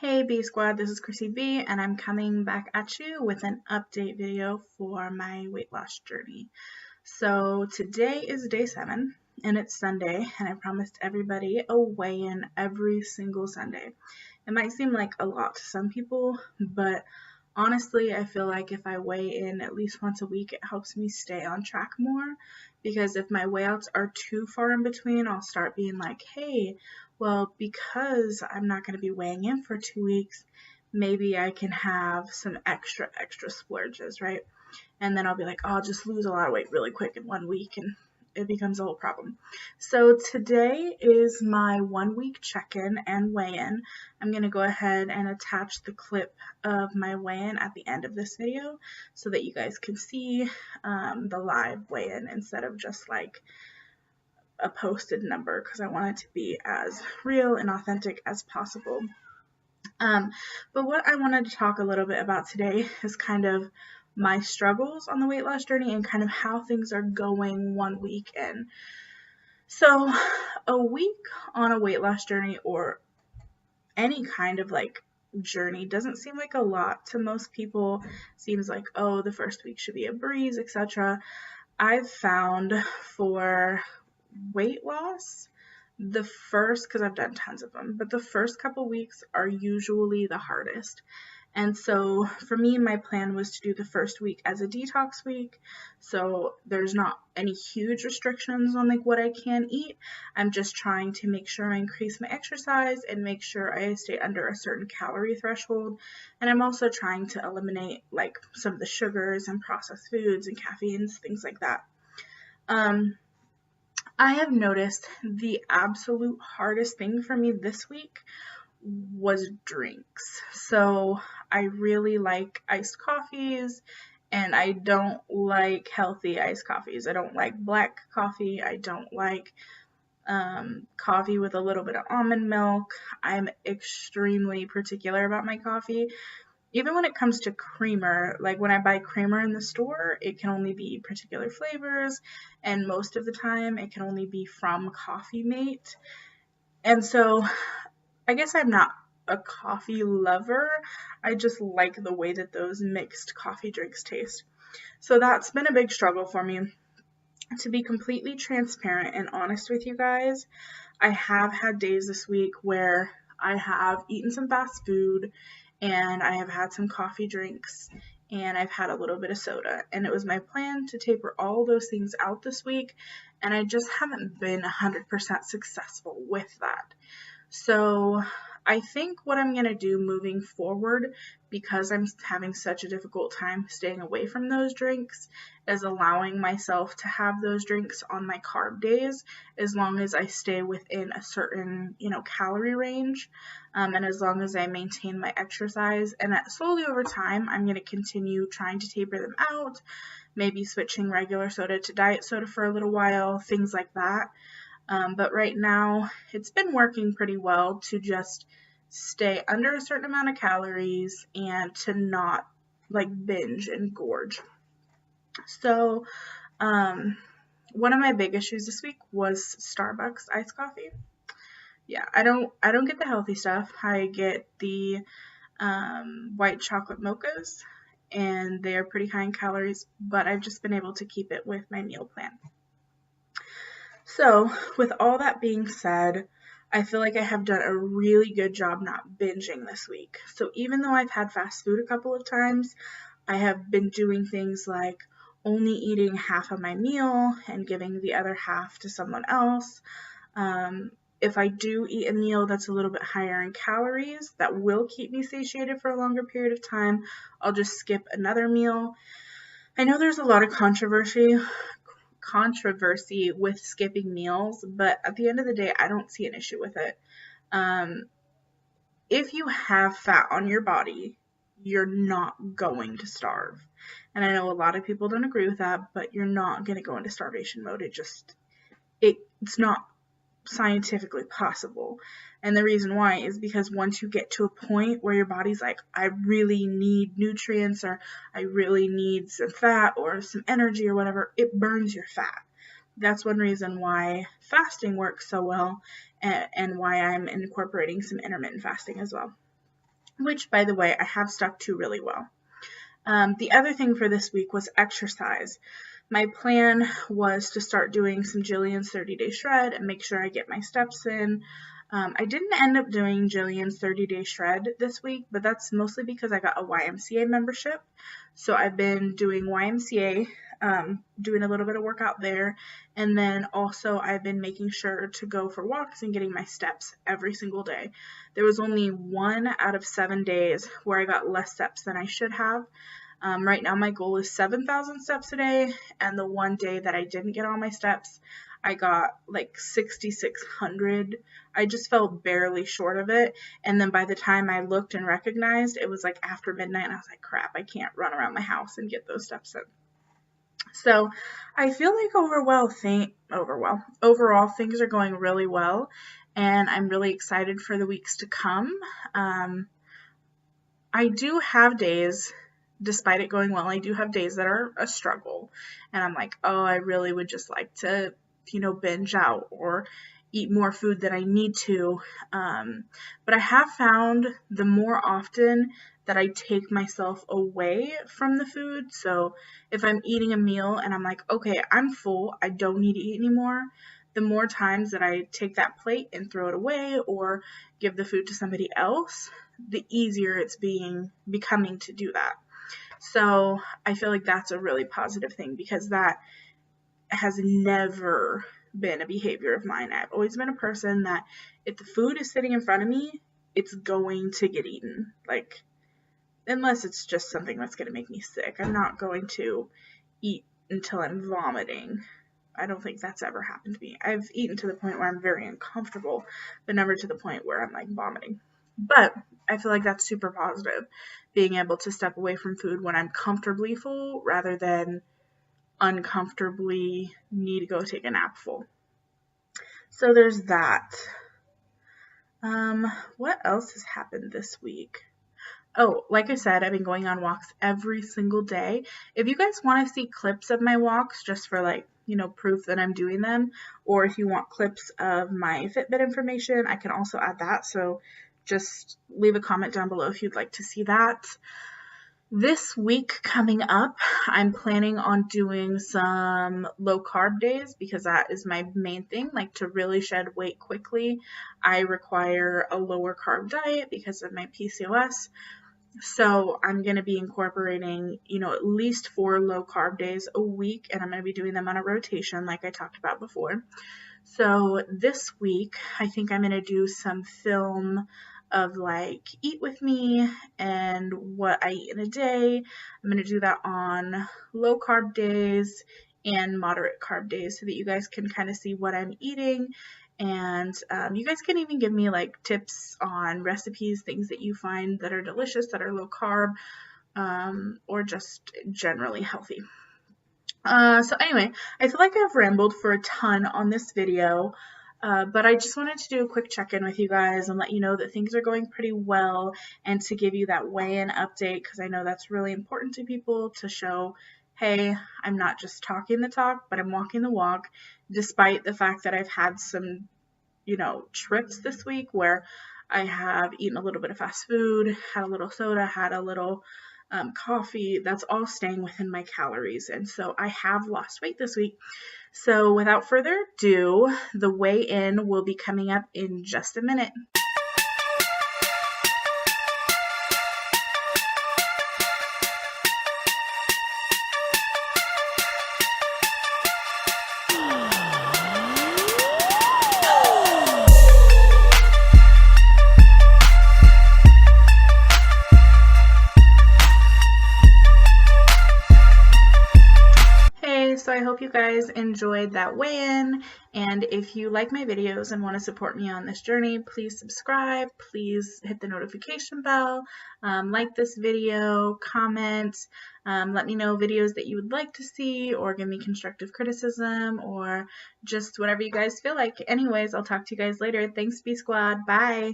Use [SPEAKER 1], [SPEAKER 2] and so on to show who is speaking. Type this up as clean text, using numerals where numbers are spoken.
[SPEAKER 1] Hey B Squad, this is Chrissy B, and I'm coming back at you with an update video for my weight loss journey. So today is day 7, and it's Sunday, and I promised everybody a weigh-in every single Sunday. It might seem like a lot to some people, but honestly, I feel like if I weigh in at least once a week, it helps me stay on track more, because if my weighouts are too far in between, I'll start being like, hey, well, because I'm not going to be weighing in for 2 weeks, maybe I can have some extra splurges, right? And then I'll be like, oh, I'll just lose a lot of weight really quick in 1 week, and it becomes a whole problem. So today is my 1 week check-in and weigh-in. I'm going to go ahead and attach the clip of my weigh-in at the end of this video so that you guys can see the live weigh-in instead of just like a posted number, because I want it to be as real and authentic as possible. But what I wanted to talk a little bit about today is kind of my struggles on the weight loss journey and kind of how things are going 1 week in. So a week on a weight loss journey or any kind of like journey doesn't seem like a lot to most people. Seems like, oh, the first week should be a breeze, etc. I've found for weight loss, the first, because I've done tons of them, but the first couple weeks are usually the hardest. And so for me, my plan was to do the first week as a detox week. So there's not any huge restrictions on like what I can eat. I'm just trying to make sure I increase my exercise and make sure I stay under a certain calorie threshold. And I'm also trying to eliminate like some of the sugars and processed foods and caffeines, things like that. I have noticed the absolute hardest thing for me this week was drinks. So I really like iced coffees, and I don't like healthy iced coffees. I don't like black coffee. I don't like coffee with a little bit of almond milk. I'm extremely particular about my coffee. Even when it comes to creamer, like when I buy creamer in the store, it can only be particular flavors, and most of the time it can only be from Coffee Mate. And so I guess I'm not a coffee lover. I just like the way that those mixed coffee drinks taste. So that's been a big struggle for me. To be completely transparent and honest with you guys, I have had days this week where I have eaten some fast food and I have had some coffee drinks and I've had a little bit of soda. And it was my plan to taper all those things out this week, and I just haven't been 100% successful with that. So I think what I'm going to do moving forward, because I'm having such a difficult time staying away from those drinks, is allowing myself to have those drinks on my carb days, as long as I stay within a certain, calorie range, and as long as I maintain my exercise. And that slowly over time, I'm going to continue trying to taper them out, maybe switching regular soda to diet soda for a little while, things like that. But right now, it's been working pretty well to just stay under a certain amount of calories and to not like binge and gorge. So, one of my big issues this week was Starbucks iced coffee. Yeah, I don't get the healthy stuff. I get the white chocolate mochas, and they are pretty high in calories, but I've just been able to keep it with my meal plan. So, with all that being said, I feel like I have done a really good job not binging this week. So even though I've had fast food a couple of times, I have been doing things like only eating half of my meal and giving the other half to someone else. If I do eat a meal that's a little bit higher in calories, that will keep me satiated for a longer period of time, I'll just skip another meal. I know there's a lot of controversy with skipping meals, but at the end of the day, I don't see an issue with it. If you have fat on your body, you're not going to starve. And I know a lot of people don't agree with that, but you're not going to go into starvation mode. It's not scientifically possible. And the reason why is because once you get to a point where your body's like, I really need nutrients, or I really need some fat or some energy or whatever, it burns your fat. That's one reason why fasting works so well, and why I'm incorporating some intermittent fasting as well. which, by the way, I have stuck to really well. The other thing for this week was exercise. My plan was to start doing some Jillian's 30-day shred and make sure I get my steps in. I didn't end up doing Jillian's 30-day shred this week, but that's mostly because I got a YMCA membership. So I've been doing YMCA, doing a little bit of workout there, and then also I've been making sure to go for walks and getting my steps every single day. There was only 1 out of 7 days where I got less steps than I should have. Right now my goal is 7,000 steps a day, and the one day that I didn't get all my steps, I got like 6,600. I just fell barely short of it, and then by the time I looked and recognized, it was like after midnight, and I was like, crap, I can't run around my house and get those steps in. So I feel like overall things are going really well, and I'm really excited for the weeks to come. I do have days, despite it going well, I do have days that are a struggle, and I'm like, oh, I really would just like to, binge out or eat more food than I need to. But I have found the more often that I take myself away from the food, so if I'm eating a meal and I'm like, okay, I'm full, I don't need to eat anymore, the more times that I take that plate and throw it away or give the food to somebody else, the easier it's becoming to do that. So I feel like that's a really positive thing, because that has never been a behavior of mine. I've always been a person that if the food is sitting in front of me, it's going to get eaten. Like, unless it's just something that's going to make me sick. I'm not going to eat until I'm vomiting. I don't think that's ever happened to me. I've eaten to the point where I'm very uncomfortable, but never to the point where I'm like vomiting. But I feel like that's super positive, being able to step away from food when I'm comfortably full rather than uncomfortably need to go take a nap full. So there's that. What else has happened this week? Oh, like I said, I've been going on walks every single day. If you guys want to see clips of my walks just for proof that I'm doing them, or if you want clips of my Fitbit information, I can also add that. So just leave a comment down below if you'd like to see that. This week coming up, I'm planning on doing some low carb days, because that is my main thing. Like, to really shed weight quickly, I require a lower carb diet because of my PCOS. So I'm going to be incorporating, at least 4 low carb days a week, and I'm going to be doing them on a rotation like I talked about before. So this week, I think I'm going to do some film of like eat with me and what I eat in a day. I'm going to do that on low carb days and moderate carb days so that you guys can kind of see what I'm eating. And you guys can even give me like tips on recipes, things that you find that are delicious, that are low carb, or just generally healthy. So anyway, I feel like I've rambled for a ton on this video, but I just wanted to do a quick check-in with you guys and let you know that things are going pretty well, and to give you that weigh-in update, because I know that's really important to people, to show, hey, I'm not just talking the talk, but I'm walking the walk, despite the fact that I've had some, trips this week where I have eaten a little bit of fast food, had a little soda, had a little coffee. That's all staying within my calories, and so I have lost weight this week. So without further ado, the weigh-in will be coming up in just a minute. So I hope you guys enjoyed that weigh-in, and if you like my videos and want to support me on this journey, please subscribe, please hit the notification bell, like this video, comment, let me know videos that you would like to see, or give me constructive criticism, or just whatever you guys feel like. Anyways, I'll talk to you guys later. Thanks, B Squad. Bye.